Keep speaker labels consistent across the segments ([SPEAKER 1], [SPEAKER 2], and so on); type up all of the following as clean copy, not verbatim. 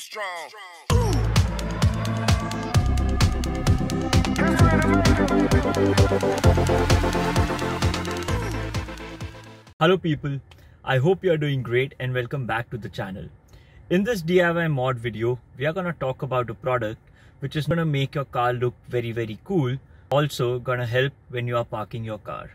[SPEAKER 1] strong.
[SPEAKER 2] Hello people, I hope you are doing great and welcome back to the channel. In this DIY mod video, we are gonna talk about a product which is gonna make your car look very cool. Also gonna help when you are parking your car.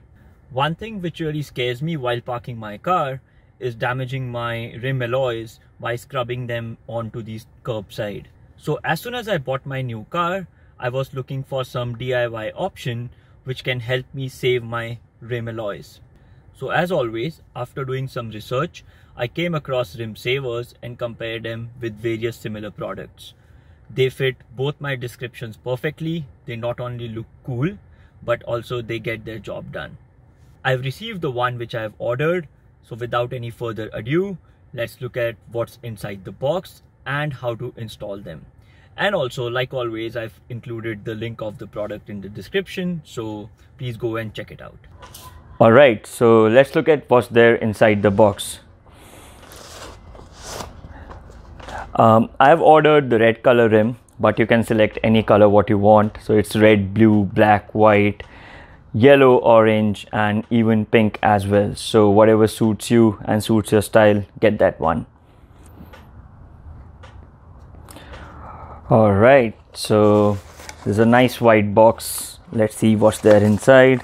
[SPEAKER 2] One thing which really scares me while parking my car is damaging my rim alloys by scrubbing them onto the curbside. So as soon as I bought my new car, I was looking for some DIY option which can help me save my rim alloys. So as always, after doing some research, I came across rim savers and compared them with various similar products. They fit both my descriptions perfectly. They not only look cool, but also they get their job done. I've received the one which I have ordered. So without any further ado, let's look at what's inside the box and how to install them. And also, like always, I've included the link of the product in the description. So please go and check it out. Alright, so let's look at what's there inside the box. I've ordered the red color rim, but you can select any color what you want. So it's red, blue, black, white, yellow, orange, and even pink as well. So whatever suits you and suits your style, get that one. All right, so there's a nice white box. Let's see what's there inside.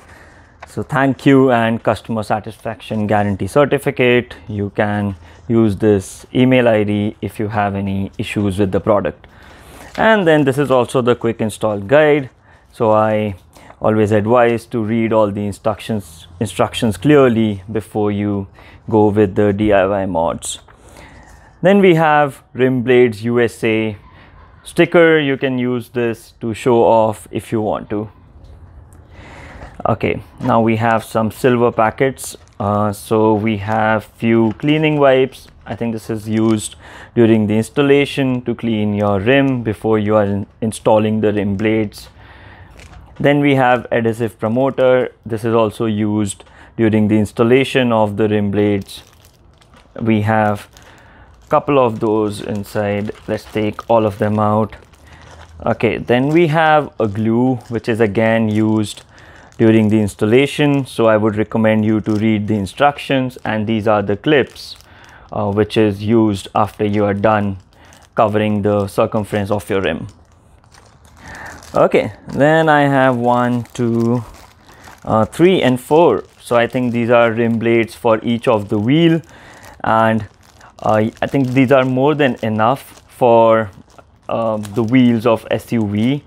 [SPEAKER 2] So thank you and customer satisfaction guarantee certificate. You can use this email ID if you have any issues with the product. And then this is also the quick install guide. So I always advise to read all the instructions clearly before you go with the DIY mods. Then we have Rim Blades USA sticker. You can use this to show off if you want to. Okay, now we have some silver packets. So we have few cleaning wipes. I think this is used during the installation to clean your rim before you are installing the rim blades. Then we have adhesive promoter. This is also used during the installation of the rim blades. We have a couple of those inside. Let's take all of them out. Okay, then we have a glue which is again used during the installation. So I would recommend you to read the instructions, and these are the clips which is used after you are done covering the circumference of your rim. Okay, then I have 1, 2, 3 and 4. So I think these are rim blades for each of the wheel, and I think these are more than enough for the wheels of SUV.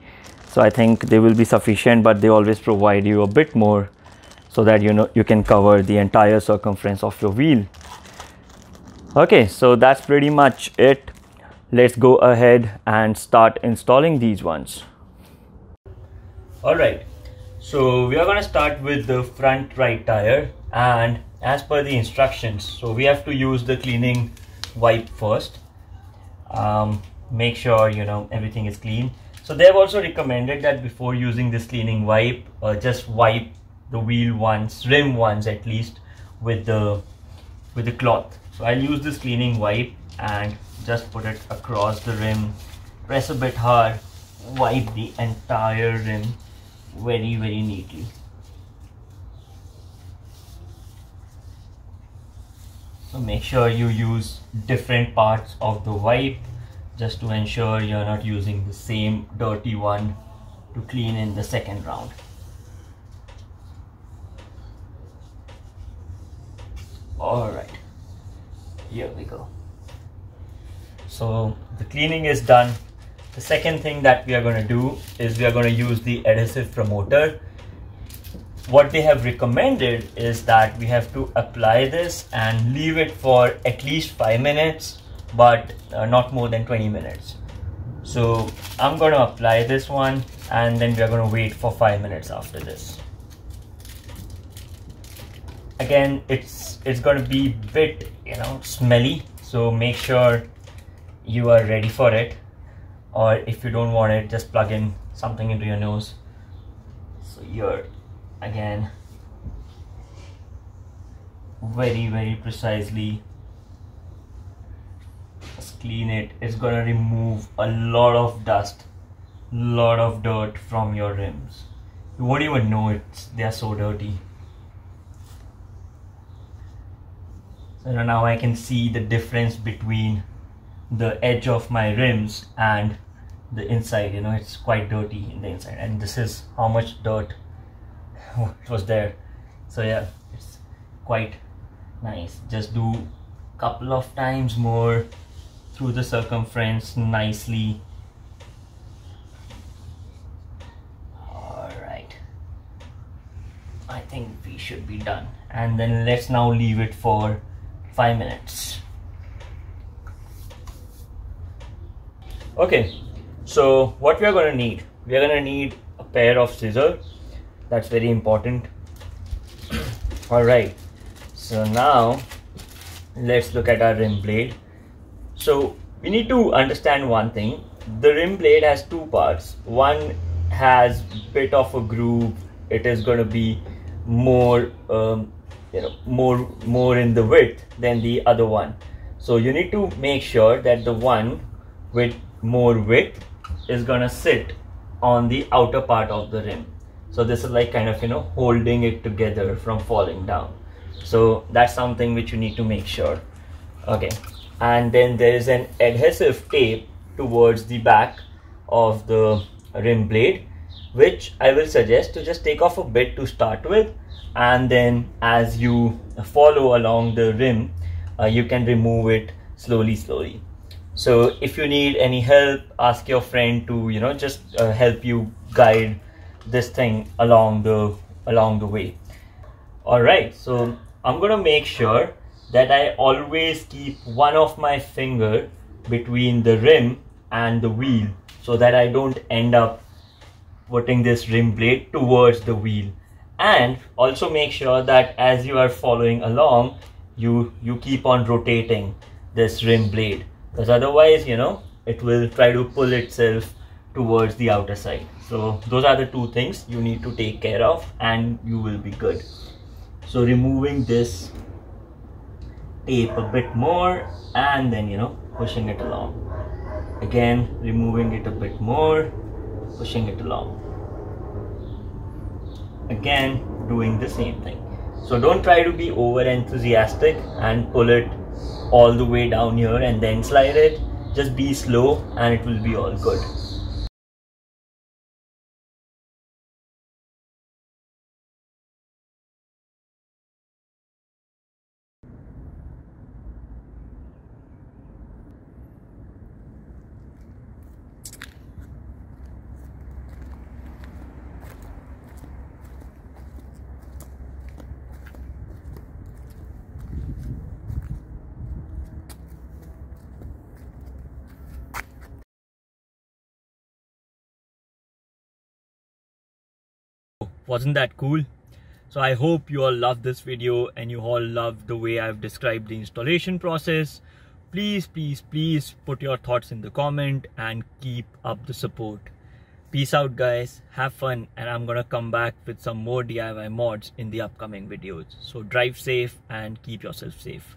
[SPEAKER 2] So I think they will be sufficient, but they always provide you a bit more so that you can cover the entire circumference of your wheel. Okay, so that's pretty much it. Let's go ahead and start installing these ones. Alright, so we are going to start with the front right tire, and as per the instructions, so we have to use the cleaning wipe first. Make sure everything is clean. So they have also recommended that before using this cleaning wipe, just wipe the wheel once, rim once at least, with the cloth. So I'll use this cleaning wipe and just put it across the rim, press a bit hard, wipe the entire rim very neatly. So make sure you use different parts of the wipe just to ensure you're not using the same dirty one to clean in the second round. Alright, here we go. So the cleaning is done. The second thing that we are going to do is we are going to use the adhesive promoter. What they have recommended is that we have to apply this and leave it for at least 5 minutes, but not more than 20 minutes. So I'm going to apply this one, and then we are going to wait for 5 minutes after this. Again, it's going to be a bit smelly, so make sure you are ready for it. Or if you don't want it, just plug in something into your nose. So here again, very precisely clean it, it's gonna remove a lot of dust, lot of dirt from your rims. You won't even know they are so dirty. So now I can see the difference between the edge of my rims and the inside. You know, it's quite dirty in the inside, and this is how much dirt was there. So yeah, it's quite nice. Just do a couple of times more through the circumference nicely. All right, I think we should be done, and then let's now leave it for 5 minutes. Okay, so what we are going to need, we are going to need a pair of scissors. That's very important. All right, so now let's look at our rim blade. So we need to understand one thing. The rim blade has two parts. One has bit of a groove. It is going to be more more in the width than the other one. So you need to make sure that the one with more width is gonna sit on the outer part of the rim. So this is like kind of, you know, holding it together from falling down. So that's something which you need to make sure. Okay, and then there is an adhesive tape towards the back of the rim blade, which I will suggest to just take off a bit to start with, and then as you follow along the rim, you can remove it slowly. So if you need any help, ask your friend to, you know, just help you guide this thing along the way. All right, so I'm gonna make sure that I always keep one of my finger between the rim and the wheel, so that I don't end up putting this rim blade towards the wheel. And also make sure that as you are following along, you keep on rotating this rim blade, because otherwise, you know, it will try to pull itself towards the outer side. So those are the two things you need to take care of, and you will be good. So removing this tape a bit more, and then, you know, pushing it along. Again, removing it a bit more, pushing it along. Again, doing the same thing. So don't try to be over enthusiastic and pull it all the way down here and then slide it. Just be slow and it will be all good. Wasn't that cool? So I hope you all loved this video and you all loved the way I've described the installation process. Please put your thoughts in the comment and keep up the support. Peace out guys, have fun, and I'm gonna come back with some more DIY mods in the upcoming videos. So drive safe and keep yourself safe.